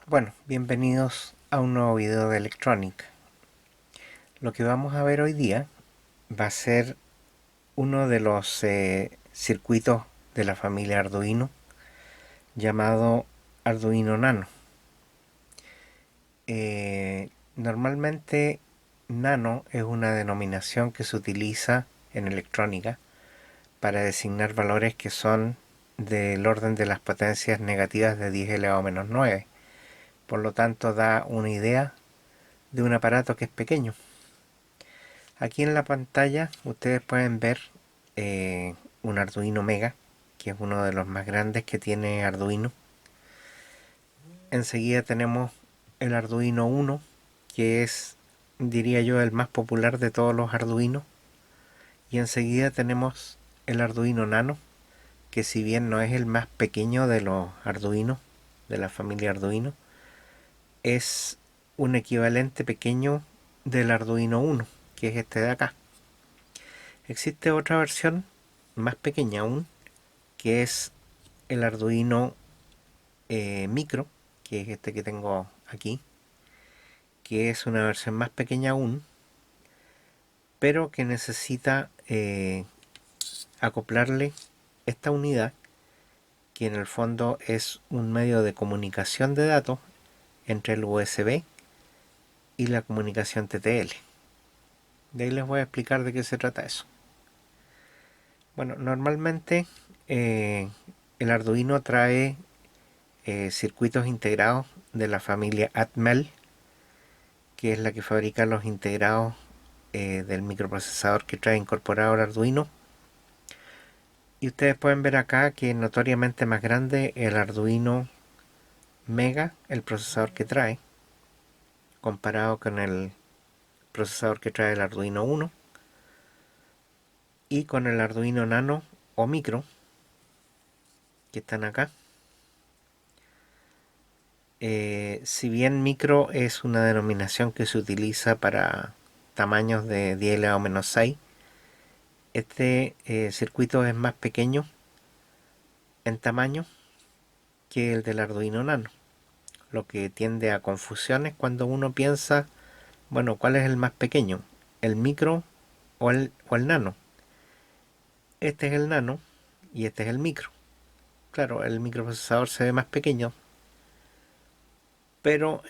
Bueno, bienvenidos a un nuevo video de electrónica. Lo que vamos a ver hoy día va a ser uno de los circuitos de la familia Arduino llamado Arduino Nano. Normalmente Nano es una denominación que se utiliza en electrónica para designar valores que son del orden de las potencias negativas de 10 elevado a menos 9. Por lo tanto da una idea de un aparato que es pequeño. Aquí en la pantalla ustedes pueden ver un Arduino Mega, que es uno de los más grandes que tiene Arduino. Enseguida tenemos el Arduino Uno, que es, diría yo, el más popular de todos los Arduinos. Y enseguida tenemos el Arduino Nano, que si bien no es el más pequeño de los Arduinos, de la familia Arduino, es un equivalente pequeño del Arduino Uno, que es este de acá. Existe otra versión más pequeña aún, que es el Arduino Micro, que es este que tengo aquí, que es una versión más pequeña aún, pero que necesita acoplarle esta unidad, que en el fondo es un medio de comunicación de datos entre el USB y la comunicación TTL. De ahí les voy a explicar de qué se trata eso. Bueno, normalmente el Arduino trae circuitos integrados de la familia Atmel, que es la que fabrica los integrados del microprocesador que trae incorporado el Arduino. Y ustedes pueden ver acá que es notoriamente más grande el Arduino Mega, el procesador que trae, comparado con el procesador que trae el Arduino Uno, y con el Arduino Nano o Micro, que están acá. Si bien micro es una denominación que se utiliza para tamaños de 10 elevado a menos 6, este circuito es más pequeño en tamaño que el del Arduino Nano, lo que tiende a confusiones cuando uno piensa, bueno, ¿cuál es el más pequeño? ¿El micro o el nano? Este es el nano y este es el micro. Claro, el microprocesador se ve más pequeño, pero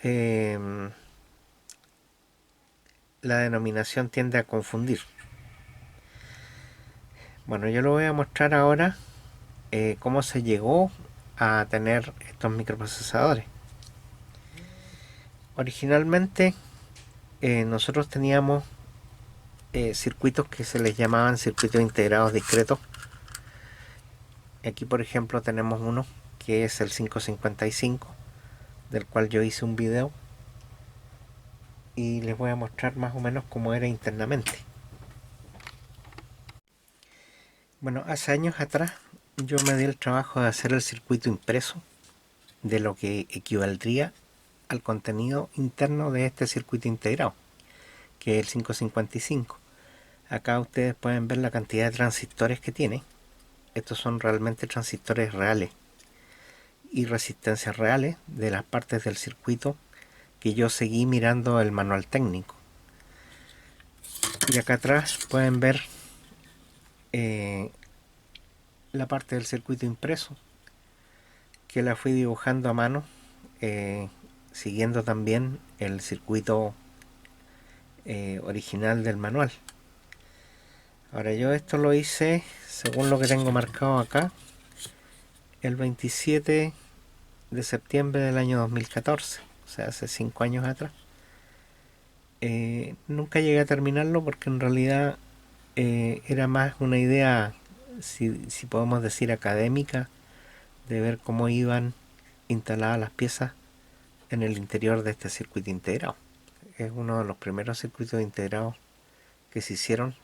la denominación tiende a confundir. Bueno, yo lo voy a mostrar ahora cómo se llegó a tener estos microprocesadores. Originalmente nosotros teníamos circuitos que se les llamaban circuitos integrados discretos. Aquí por ejemplo tenemos uno que es el 555, del cual yo hice un video y les voy a mostrar más o menos cómo era internamente. Bueno, hace años atrás yo me di el trabajo de hacer el circuito impreso de lo que equivaldría al contenido interno de este circuito integrado, que es el 555. Acá ustedes pueden ver la cantidad de transistores que tiene. Estos son realmente transistores reales y resistencias reales de las partes del circuito que yo seguí mirando el manual técnico. Y acá atrás pueden ver la parte del circuito impreso, que la fui dibujando a mano, siguiendo también el circuito original del manual. Ahora yo esto lo hice, según lo que tengo marcado acá, el 27 de septiembre del año 2014, o sea, hace 5 años atrás. Nunca llegué a terminarlo porque en realidad era más una idea, si podemos decir, académica, de ver cómo iban instaladas las piezas en el interior de este circuito integrado. Es uno de los primeros circuitos integrados que se hicieron,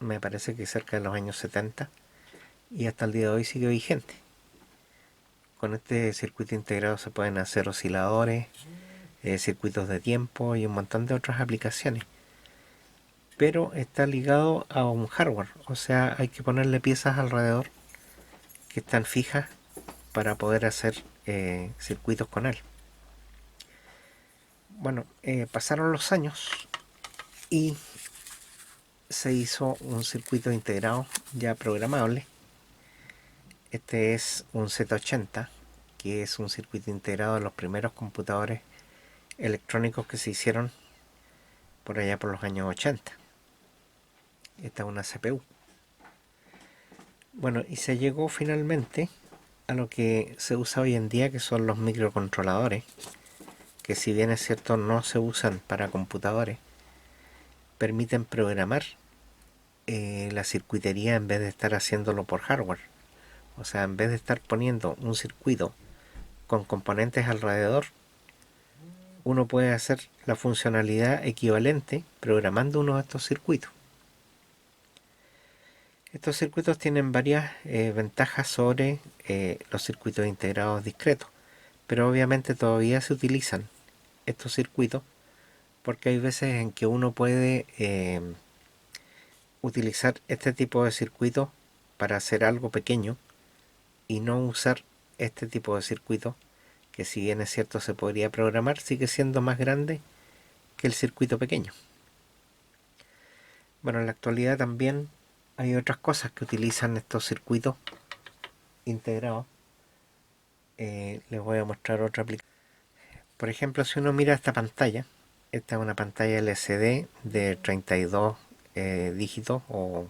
me parece que cerca de los años 70, y hasta el día de hoy sigue vigente. Con este circuito integrado se pueden hacer osciladores, circuitos de tiempo y un montón de otras aplicaciones. Pero está ligado a un hardware, o sea, hay que ponerle piezas alrededor que están fijas para poder hacer circuitos con él. Bueno, pasaron los años y se hizo un circuito integrado ya programable. Este es un Z80, que es un circuito integrado de los primeros computadores electrónicos que se hicieron por allá por los años 80. Esta es una CPU. Bueno, y se llegó finalmente a lo que se usa hoy en día, que son los microcontroladores, que si bien es cierto no se usan para computadores, permiten programar la circuitería en vez de estar haciéndolo por hardware. O sea, en vez de estar poniendo un circuito con componentes alrededor, uno puede hacer la funcionalidad equivalente programando uno de estos circuitos. Estos circuitos tienen varias ventajas sobre los circuitos integrados discretos, pero obviamente todavía se utilizan estos circuitos porque hay veces en que uno puede utilizar este tipo de circuitos para hacer algo pequeño y no usar este tipo de circuito que, si bien es cierto se podría programar, sigue siendo más grande que el circuito pequeño. Bueno, en la actualidad también hay otras cosas que utilizan estos circuitos integrados. Les voy a mostrar otra aplicación. Por ejemplo, si uno mira esta pantalla, esta es una pantalla LCD de 32 dígitos o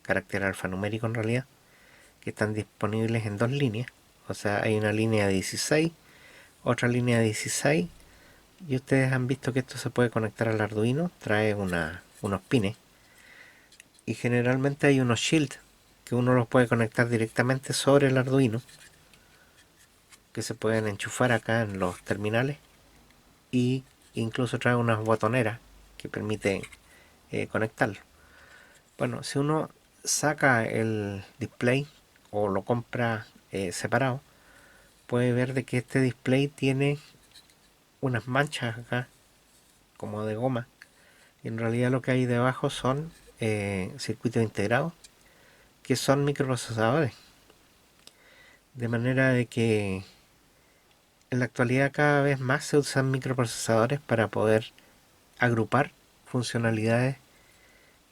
carácter alfanumérico en realidad, que están disponibles en dos líneas. O sea, hay una línea de 16, otra línea de 16, y ustedes han visto que esto se puede conectar al Arduino, trae unos pines, y generalmente hay unos shields que uno los puede conectar directamente sobre el Arduino, que se pueden enchufar acá en los terminales, y incluso trae unas botoneras que permiten conectarlo. Bueno, si uno saca el display o lo compra separado, puede ver de que este display tiene unas manchas acá como de goma, y en realidad lo que hay debajo son circuitos integrados que son microprocesadores, de manera de que en la actualidad cada vez más se usan microprocesadores para poder agrupar funcionalidades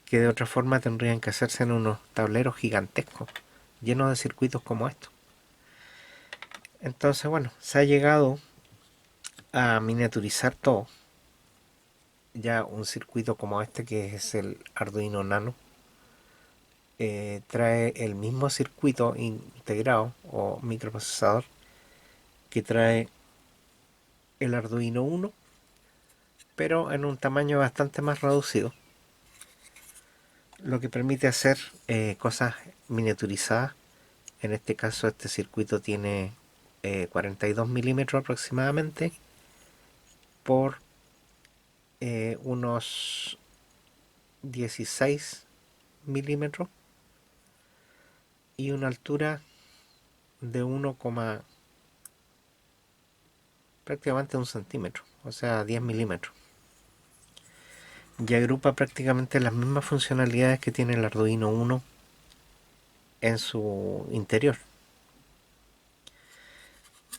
que de otra forma tendrían que hacerse en unos tableros gigantescos llenos de circuitos como estos. Entonces, bueno, se ha llegado a miniaturizar todo. Ya un circuito como este, que es el Arduino Nano, trae el mismo circuito integrado o microprocesador que trae el Arduino Uno, pero en un tamaño bastante más reducido, lo que permite hacer cosas miniaturizadas. En este caso, este circuito tiene 42 milímetros aproximadamente por unos 16 milímetros y una altura de 1, prácticamente 1 centímetro, o sea 10 milímetros. Y agrupa prácticamente las mismas funcionalidades que tiene el Arduino Uno en su interior.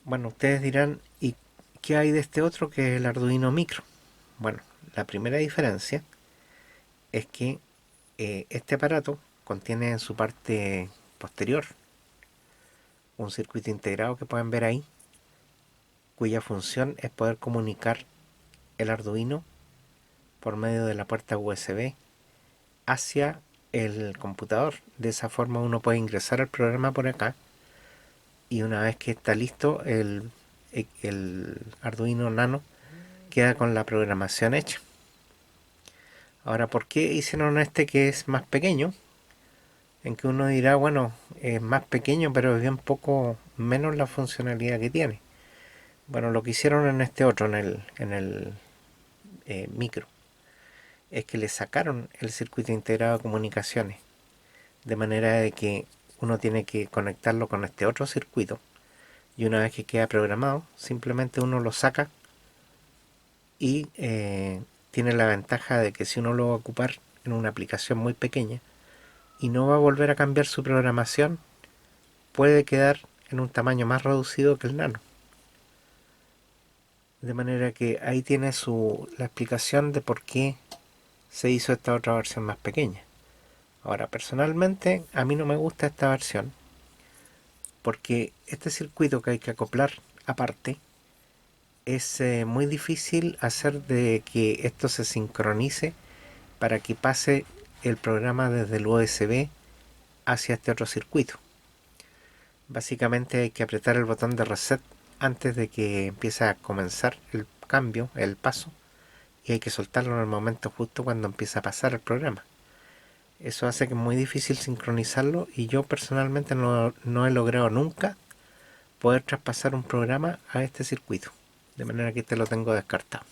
Bueno, ustedes dirán, ¿y qué hay de este otro que es el Arduino Micro? Bueno, la primera diferencia es que este aparato contiene en su parte posterior un circuito integrado que pueden ver ahí, cuya función es poder comunicar el Arduino por medio de la puerta USB hacia el computador. De esa forma uno puede ingresar al programa por acá, y una vez que está listo el Arduino Nano queda con la programación hecha. Ahora, ¿por qué hicieron este que es más pequeño? En que uno dirá, bueno, es más pequeño, pero es bien poco menos la funcionalidad que tiene. Bueno, lo que hicieron en este otro, en el micro, es que le sacaron el circuito integrado de comunicaciones, de manera de que uno tiene que conectarlo con este otro circuito, y una vez que queda programado, simplemente uno lo saca y tiene la ventaja de que si uno lo va a ocupar en una aplicación muy pequeña y no va a volver a cambiar su programación, puede quedar en un tamaño más reducido que el nano. De manera que ahí tiene la explicación de por qué se hizo esta otra versión más pequeña. Ahora, personalmente, a mí no me gusta esta versión porque este circuito que hay que acoplar aparte es muy difícil hacer de que esto se sincronice para que pase el programa desde el USB hacia este otro circuito. Básicamente hay que apretar el botón de reset antes de que empiece a comenzar el cambio, el paso, y hay que soltarlo en el momento justo cuando empieza a pasar el programa. Eso hace que es muy difícil sincronizarlo y yo personalmente no he logrado nunca poder traspasar un programa a este circuito. De manera que este lo tengo descartado.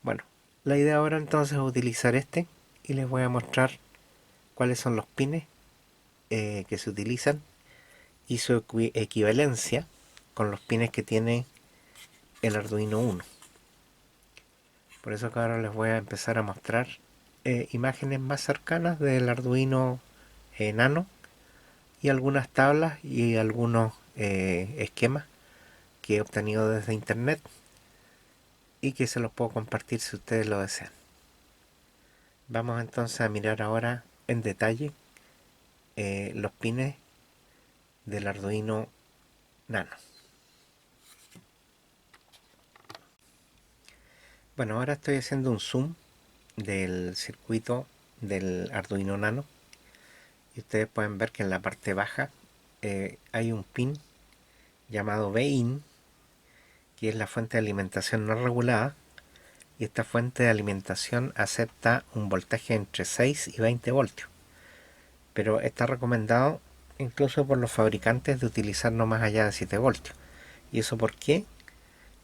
Bueno, la idea ahora entonces es utilizar este y les voy a mostrar cuáles son los pines que se utilizan y su equivalencia con los pines que tiene el Arduino Uno. Por eso que ahora les voy a empezar a mostrar imágenes más cercanas del Arduino Nano y algunas tablas y algunos esquemas que he obtenido desde internet y que se los puedo compartir si ustedes lo desean. Vamos entonces a mirar ahora en detalle los pines del Arduino Nano. Bueno, ahora estoy haciendo un zoom del circuito del Arduino Nano y ustedes pueden ver que en la parte baja hay un pin llamado BIN, que es la fuente de alimentación no regulada, y esta fuente de alimentación acepta un voltaje entre 6 y 20 voltios, pero está recomendado incluso por los fabricantes de utilizar no más allá de 7 voltios. ¿Y eso por qué?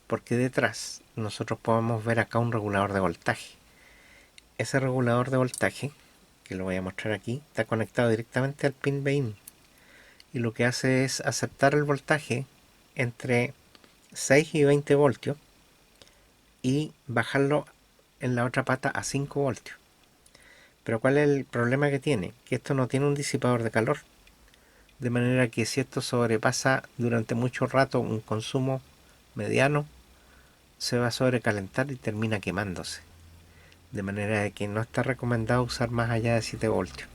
Porque detrás nosotros podemos ver acá un regulador de voltaje. Ese regulador de voltaje, que lo voy a mostrar aquí, está conectado directamente al pin BIN y lo que hace es aceptar el voltaje entre 6 y 20 voltios y bajarlo en la otra pata a 5 voltios. Pero ¿cuál es el problema que tiene? Que esto no tiene un disipador de calor, de manera que si esto sobrepasa durante mucho rato un consumo mediano, se va a sobrecalentar y termina quemándose. De manera de que no está recomendado usar más allá de 7 voltios.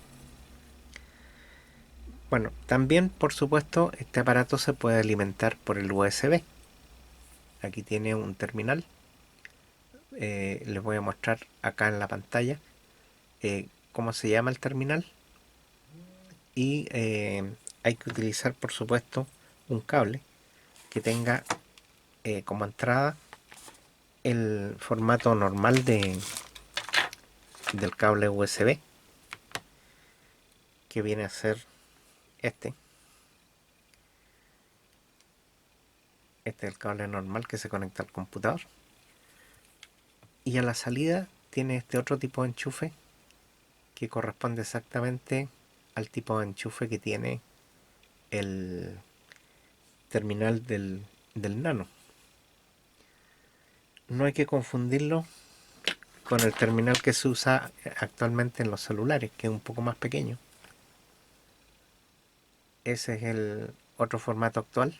Bueno, también por supuesto este aparato se puede alimentar por el USB. Aquí tiene un terminal. Les voy a mostrar acá en la pantalla cómo se llama el terminal. Y hay que utilizar por supuesto un cable que tenga como entrada el formato normal del cable USB, que viene a ser este. Este es el cable normal que se conecta al computador. Y a la salida tiene este otro tipo de enchufe que corresponde exactamente al tipo de enchufe que tiene el terminal del Nano. No hay que confundirlo con el terminal que se usa actualmente en los celulares, que es un poco más pequeño. Ese es el otro formato actual,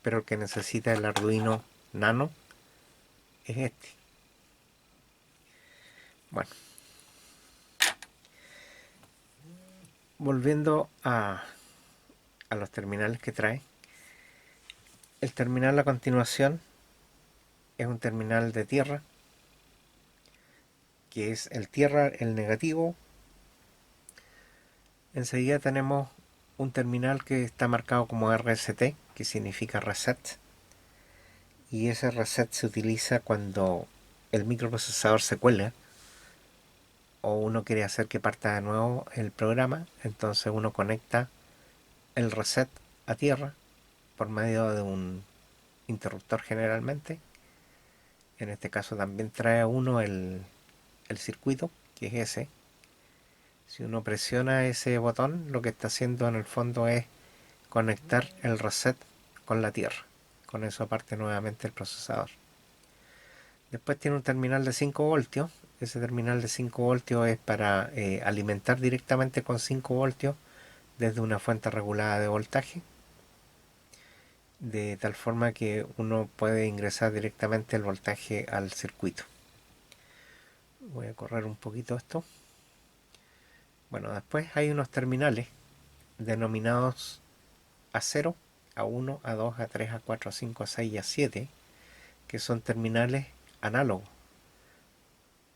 pero el que necesita el Arduino Nano es este. Bueno, volviendo a los terminales que trae. El terminal a continuación es un terminal de tierra, que es el tierra, el negativo. Enseguida tenemos un terminal que está marcado como RST, que significa reset, y ese reset se utiliza cuando el microprocesador se cuelga o uno quiere hacer que parta de nuevo el programa. Entonces uno conecta el reset a tierra por medio de un interruptor generalmente. En este caso también trae uno el circuito, que es ese. Si uno presiona ese botón, lo que está haciendo en el fondo es conectar el reset con la tierra. Con eso parte nuevamente el procesador. Después tiene un terminal de 5 voltios. Ese terminal de 5 voltios es para alimentar directamente con 5 voltios desde una fuente regulada de voltaje. de tal forma que uno puede ingresar directamente el voltaje al circuito. Voy a correr un poquito esto. Bueno, después hay unos terminales denominados A0, A1, A2, A3, A4, A5, A6 y A7, que son terminales análogos.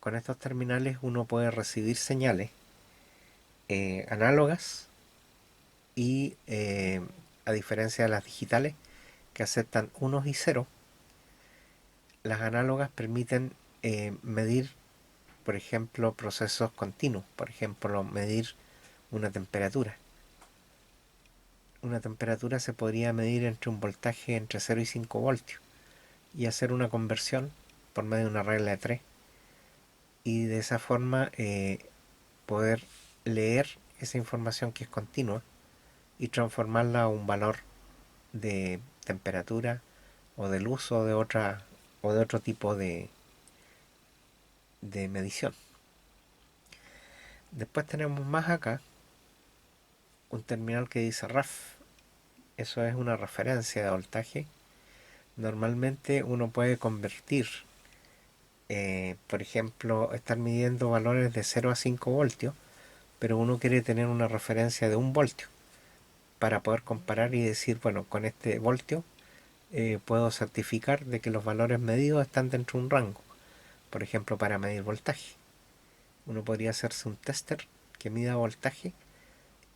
Con estos terminales uno puede recibir señales análogas y a diferencia de las digitales que aceptan unos y ceros, las análogas permiten medir, por ejemplo, procesos continuos, por ejemplo, medir una temperatura. Una temperatura se podría medir entre un voltaje entre 0 y 5 voltios y hacer una conversión por medio de una regla de 3 y de esa forma poder leer esa información que es continua y transformarla a un valor de temperatura o de luz o de otro tipo de medición. Después tenemos más acá un terminal que dice RAF. Eso es una referencia de voltaje. Normalmente uno puede convertir, por ejemplo, estar midiendo valores de 0 a 5 voltios, pero uno quiere tener una referencia de 1 voltio para poder comparar y decir, bueno, con este voltio puedo certificar de que los valores medidos están dentro de un rango. Por ejemplo, para medir voltaje, uno podría hacerse un tester que mida voltaje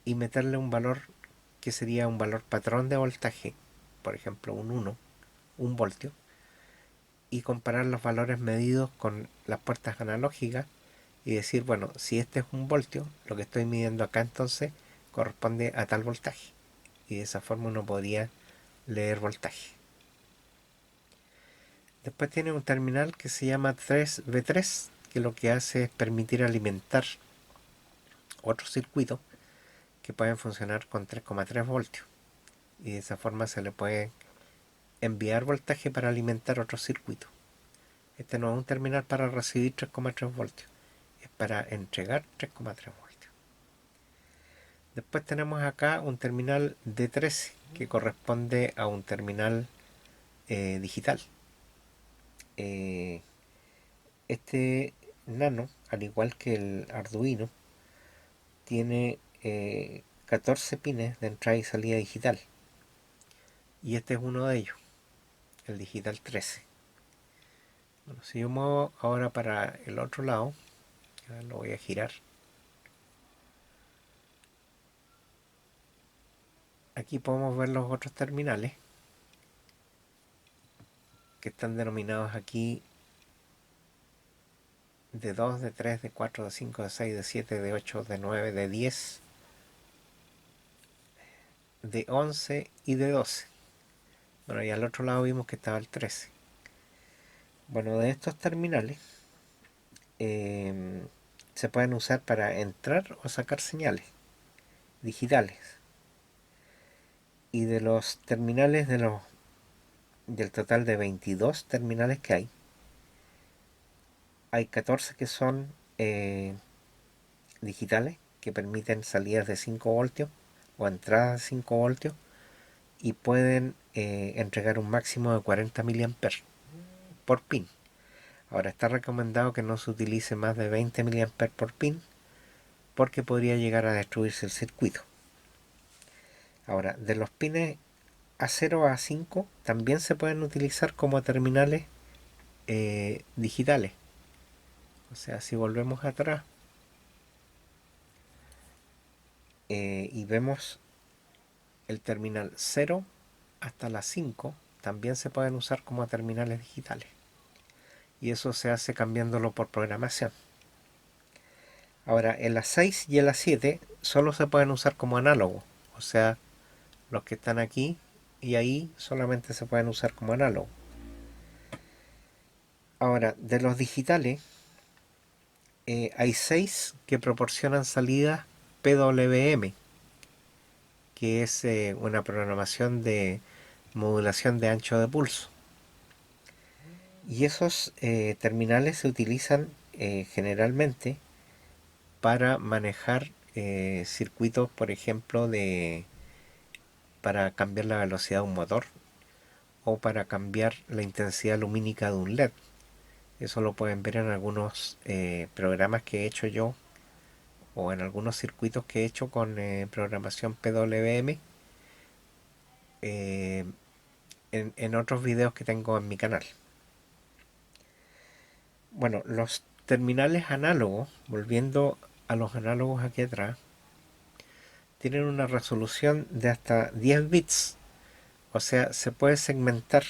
y meterle un valor que sería un valor patrón de voltaje, por ejemplo un 1, 1 voltio, y comparar los valores medidos con las puertas analógicas y decir, bueno, si este es 1 voltio, lo que estoy midiendo acá entonces corresponde a tal voltaje. Y de esa forma uno podría leer voltaje. Después tiene un terminal que se llama 3V3, que lo que hace es permitir alimentar otros circuitos que pueden funcionar con 3,3 voltios. Y de esa forma se le puede enviar voltaje para alimentar otros circuitos. Este no es un terminal para recibir 3,3 voltios, es para entregar 3,3 voltios. Después tenemos acá un terminal D13 que corresponde a un terminal digital. Este nano, al igual que el Arduino, tiene 14 pines de entrada y salida digital. Y este es uno de ellos, el digital 13. Bueno, si yo muevo ahora para el otro lado, lo voy a girar. Aquí podemos ver los otros terminales que están denominados aquí de 2, de 3, de 4, de 5, de 6, de 7, de 8, de 9, de 10, de 11 y de 12. Bueno, y al otro lado vimos que estaba el 13. Bueno, de estos terminales se pueden usar para entrar o sacar señales digitales. Y de los terminales del total de 22 terminales que hay 14 que son digitales, que permiten salidas de 5 voltios o entradas de 5 voltios y pueden entregar un máximo de 40 miliamperes por pin. Ahora está recomendado que no se utilice más de 20 miliamperes por pin porque podría llegar a destruirse el circuito. Ahora, de los pines A0 a A5 también se pueden utilizar como terminales digitales. O sea, si volvemos atrás y vemos el terminal 0 hasta la 5, también se pueden usar como terminales digitales. Y eso se hace cambiándolo por programación. Ahora, el A6 y el A7 solo se pueden usar como análogos. O sea, los que están aquí y ahí solamente se pueden usar como análogos. Ahora, de los digitales, hay 6 que proporcionan salidas PWM, que es una programación de modulación de ancho de pulso. Y esos terminales se utilizan generalmente para manejar circuitos, por ejemplo, para cambiar la velocidad de un motor o para cambiar la intensidad lumínica de un LED. Eso lo pueden ver en algunos programas que he hecho yo o en algunos circuitos que he hecho con programación PWM, eh, en otros videos que tengo en mi canal. Bueno, los terminales análogos, volviendo a los análogos aquí atrás, tienen una resolución de hasta 10 bits. O sea, se puede segmentar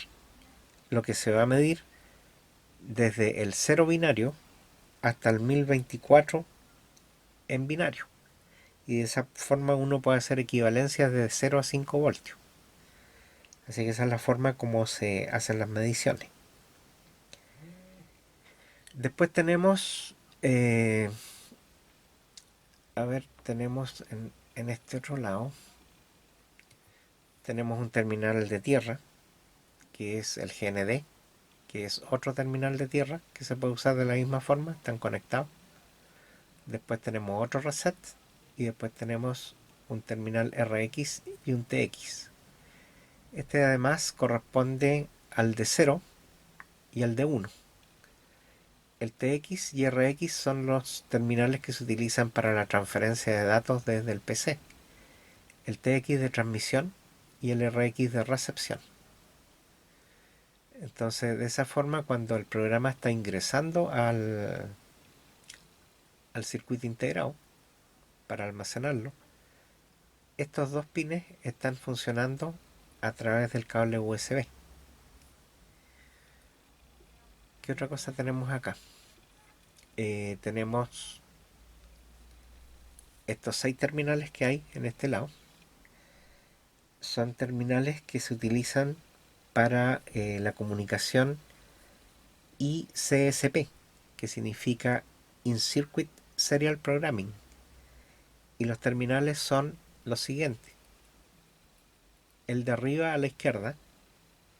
lo que se va a medir desde el 0 binario hasta el 1024 en binario. Y de esa forma uno puede hacer equivalencias de 0 a 5 voltios. Así que esa es la forma como se hacen las mediciones. Después tenemos, tenemos en este otro lado, tenemos un terminal de tierra, que es el GND, que es otro terminal de tierra que se puede usar de la misma forma, están conectados. Después tenemos otro reset y después tenemos un terminal RX y un TX. Este además corresponde al de 0 y al de 1. El TX y RX son los terminales que se utilizan para la transferencia de datos desde el PC. El TX de transmisión y el RX de recepción. Entonces, de esa forma, cuando el programa está ingresando al circuito integrado para almacenarlo, estos dos pines están funcionando a través del cable USB. ¿Qué otra cosa tenemos acá? Tenemos estos 6 terminales que hay en este lado. Son terminales que se utilizan para la comunicación ICSP, que significa In-Circuit Serial Programming. Y los terminales son los siguientes. El de arriba a la izquierda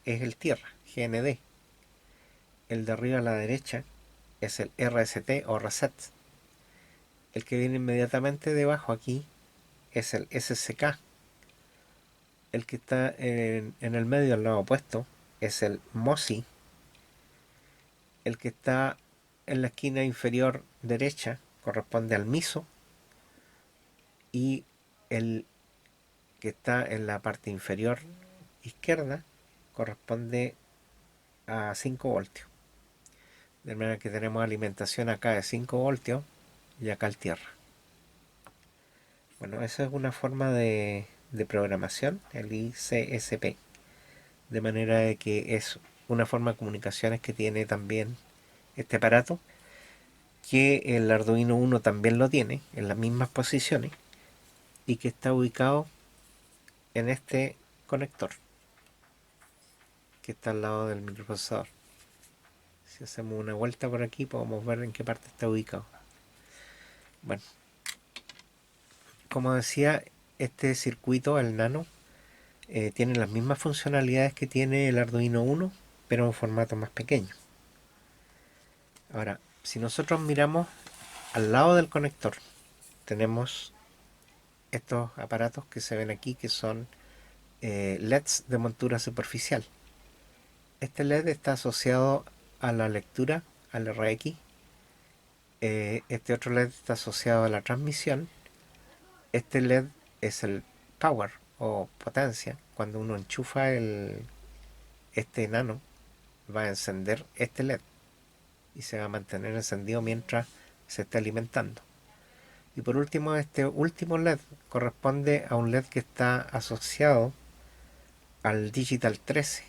es el tierra, GND. El de arriba a la derecha es el RST o reset. El que viene inmediatamente debajo aquí es el SCK. El que está en el medio al lado opuesto es el MOSI. El que está en la esquina inferior derecha corresponde al MISO. Y el que está en la parte inferior izquierda corresponde a 5 voltios. De manera que tenemos alimentación acá de 5 voltios y acá el tierra. Bueno, esa es una forma de programación, el ICSP. De manera de que es una forma de comunicaciones que tiene también este aparato, que el Arduino Uno también lo tiene en las mismas posiciones y que está ubicado en este conector que está al lado del microprocesador. Si hacemos una vuelta por aquí podemos ver en qué parte está ubicado. Bueno, como decía, este circuito, el Nano, tiene las mismas funcionalidades que tiene el Arduino Uno, pero en un formato más pequeño. Ahora, si nosotros miramos al lado del conector, tenemos estos aparatos que se ven aquí, que son LEDs de montura superficial. Este LED está asociado a la lectura, al RX. Este otro LED está asociado a la transmisión. Este LED es el power o potencia. Cuando uno enchufa este nano, va a encender este LED y se va a mantener encendido mientras se esté alimentando. Y por último, este último LED corresponde a un LED que está asociado al Digital 13.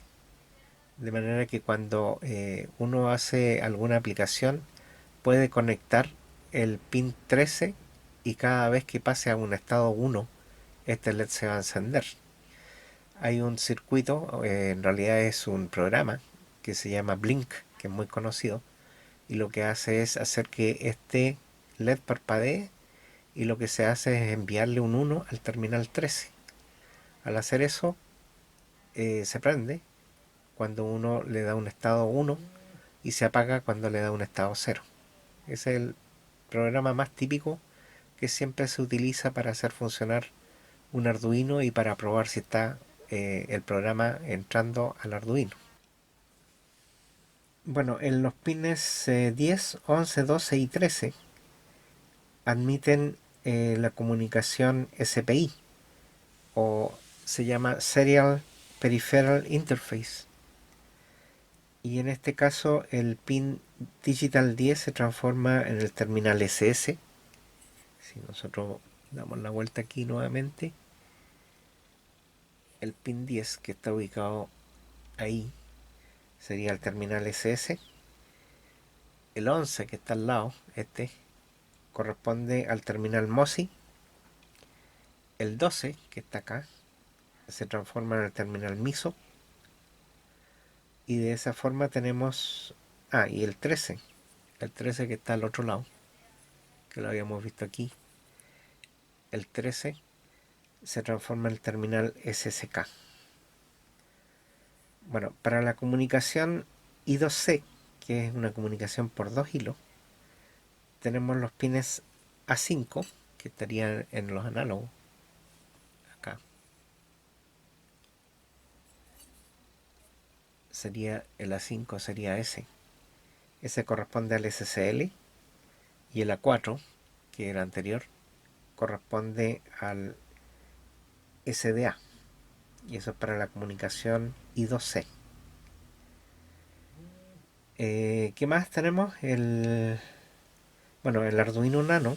De manera que cuando uno hace alguna aplicación, puede conectar el pin 13 y cada vez que pase a un estado 1, este LED se va a encender. Hay un circuito, en realidad es un programa que se llama Blink, que es muy conocido, y lo que hace es hacer que este LED parpadee, y lo que se hace es enviarle un 1 al terminal 13. Al hacer eso, se prende cuando uno le da un estado 1 y se apaga cuando le da un estado 0. Es el programa más típico que siempre se utiliza para hacer funcionar un Arduino y para probar si está el programa entrando al Arduino. Bueno, en los pines 10, 11, 12 y 13 admiten la comunicación SPI, o se llama Serial Peripheral Interface. Y en este caso el pin Digital 10 se transforma en el terminal SS. Si nosotros damos la vuelta aquí nuevamente, el pin 10 que está ubicado ahí sería el terminal SS. El 11 que está al lado, este, corresponde al terminal MOSI. El 12 que está acá se transforma en el terminal MISO. Y de esa forma tenemos... y el 13. El 13 que está al otro lado, que lo habíamos visto aquí. El 13 se transforma en el terminal SSK. Bueno, para la comunicación I2C, que es una comunicación por 2 hilos, tenemos los pines A5, que estarían en los análogos, acá. Sería el A5, sería ese. Ese corresponde al SSL, y el A4, que era anterior, corresponde al SDA. Y eso es para la comunicación I2C. ¿Qué más tenemos? El Arduino Nano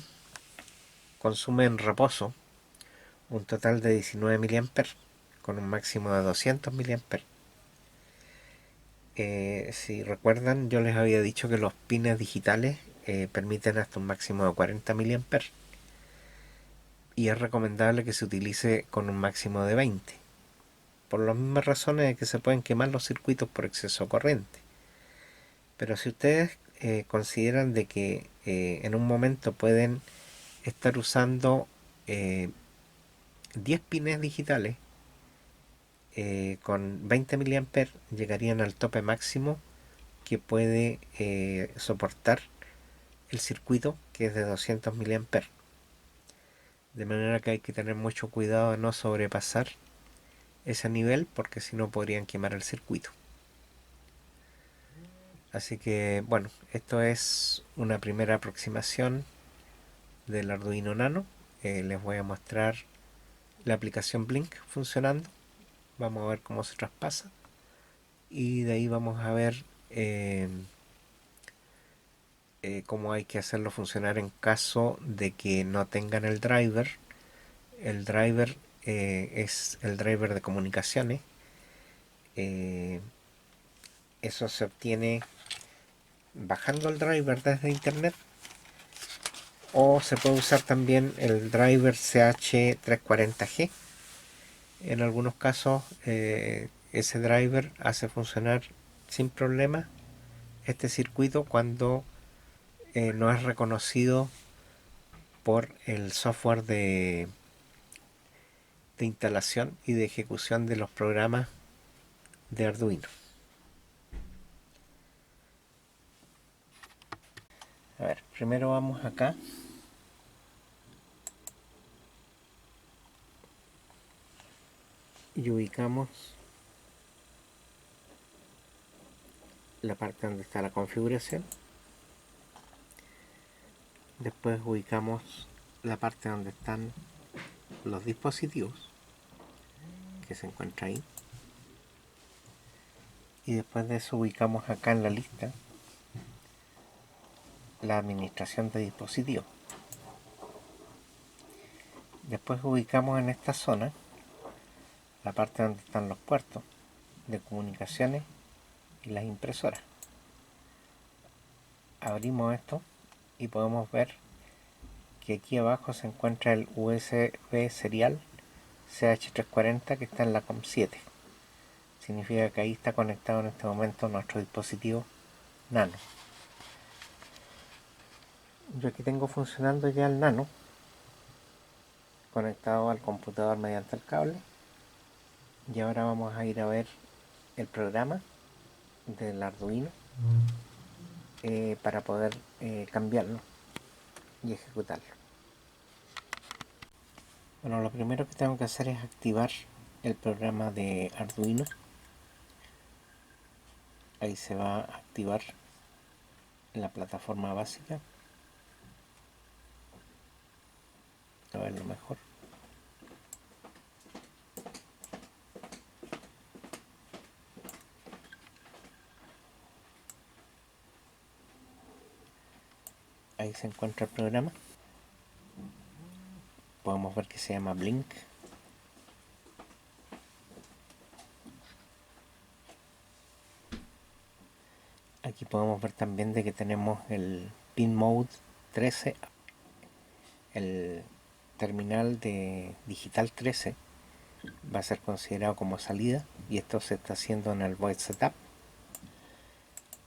consume en reposo un total de 19 mA con un máximo de 200 mA. Si recuerdan, yo les había dicho que los pines digitales permiten hasta un máximo de 40 mA, y es recomendable que se utilice con un máximo de 20, por las mismas razones de que se pueden quemar los circuitos por exceso de corriente. Pero si ustedes consideran de que en un momento pueden estar usando 10 pines digitales con 20 mA, llegarían al tope máximo que puede soportar el circuito, que es de 200 mA. De manera que hay que tener mucho cuidado de no sobrepasar ese nivel, porque si no podrían quemar el circuito. Así que bueno, esto es una primera aproximación del Arduino Nano. Les voy a mostrar la aplicación Blink funcionando. Vamos a ver cómo se traspasa, y de ahí vamos a ver cómo hay que hacerlo funcionar en caso de que no tengan el driver. El driver es el driver de comunicaciones. Eso se obtiene bajando el driver desde internet, o se puede usar también el driver CH340G. En algunos casos ese driver hace funcionar sin problema este circuito cuando no es reconocido por el software de instalación y de ejecución de los programas de Arduino. A ver, primero vamos acá y ubicamos la parte donde está la configuración. Después ubicamos la parte donde están los dispositivos, que se encuentra ahí. Y después de eso ubicamos acá en la lista la administración de dispositivos. Después ubicamos en esta zona la parte donde están los puertos de comunicaciones y las impresoras. Abrimos esto y podemos ver que aquí abajo se encuentra el USB serial CH340, que está en la COM7. Significa que ahí está conectado en este momento nuestro dispositivo Nano. Yo aquí tengo funcionando ya el Nano, conectado al computador mediante el cable. Y ahora vamos a ir a ver el programa del Arduino para poder cambiarlo y ejecutarlo. Bueno, lo primero que tengo que hacer es activar el programa de Arduino. Ahí se va a activar la plataforma básica. A ver lo mejor. Ahí se encuentra el programa. Podemos ver que se llama Blink. Aquí podemos ver también de que tenemos el pin mode 13, el terminal de digital 13 va a ser considerado como salida, y esto se está haciendo en el void setup.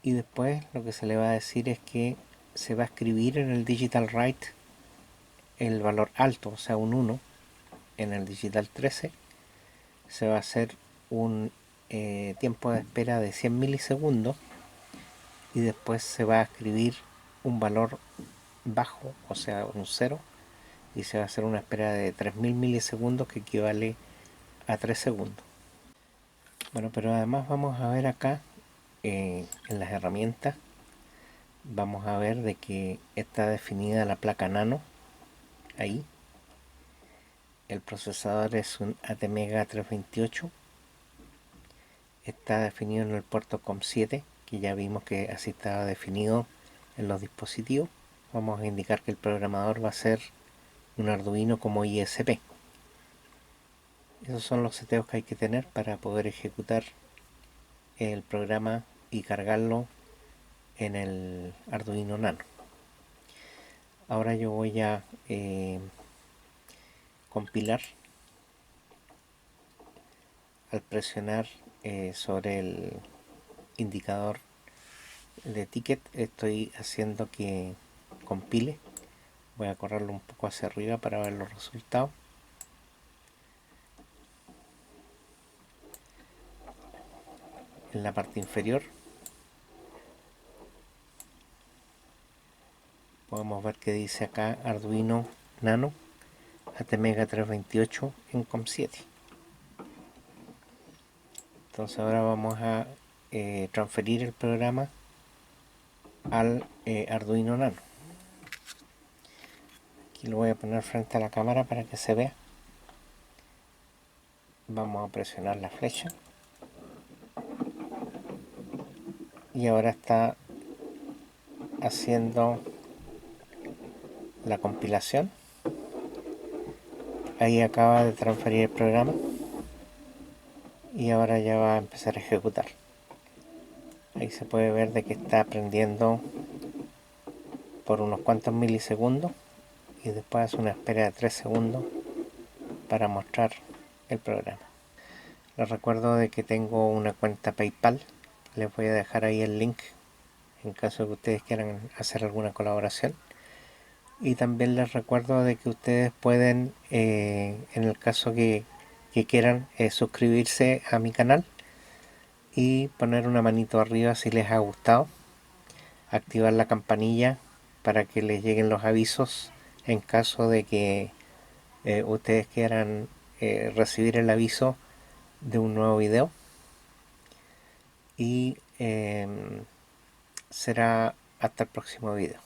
Y después lo que se le va a decir es que se va a escribir en el digital write el valor alto, o sea un 1. En el digital 13 se va a hacer un tiempo de espera de 100 milisegundos, y después se va a escribir un valor bajo, o sea un 0, y se va a hacer una espera de 3000 milisegundos, que equivale a 3 segundos. Bueno, pero además vamos a ver acá en las herramientas, vamos a ver de que está definida la placa nano. Ahí el procesador es un Atmega 328, está definido en el puerto COM7, que ya vimos que así estaba definido en los dispositivos. Vamos a indicar que el programador va a ser un Arduino como ISP. Esos son los seteos que hay que tener para poder ejecutar el programa y cargarlo en el Arduino Nano. Ahora yo voy a compilar. Al presionar sobre el indicador de ticket, estoy haciendo que compile. Voy a correrlo un poco hacia arriba para ver los resultados. En la parte inferior podemos ver que dice acá Arduino Nano Atmega 328 en COM7. Entonces ahora vamos a transferir el programa al Arduino Nano. Aquí lo voy a poner frente a la cámara para que se vea. Vamos a presionar la flecha y ahora está haciendo la compilación. Ahí acaba de transferir el programa y ahora ya va a empezar a ejecutar. Ahí se puede ver de que está aprendiendo por unos cuantos milisegundos, y después hace una espera de 3 segundos para mostrar el programa. Les recuerdo de que tengo una cuenta PayPal. Les voy a dejar ahí el link en caso de que ustedes quieran hacer alguna colaboración. Y también les recuerdo de que ustedes pueden, en el caso que quieran, suscribirse a mi canal y poner una manito arriba si les ha gustado, activar la campanilla para que les lleguen los avisos en caso de que ustedes quieran recibir el aviso de un nuevo video. Y será hasta el próximo video.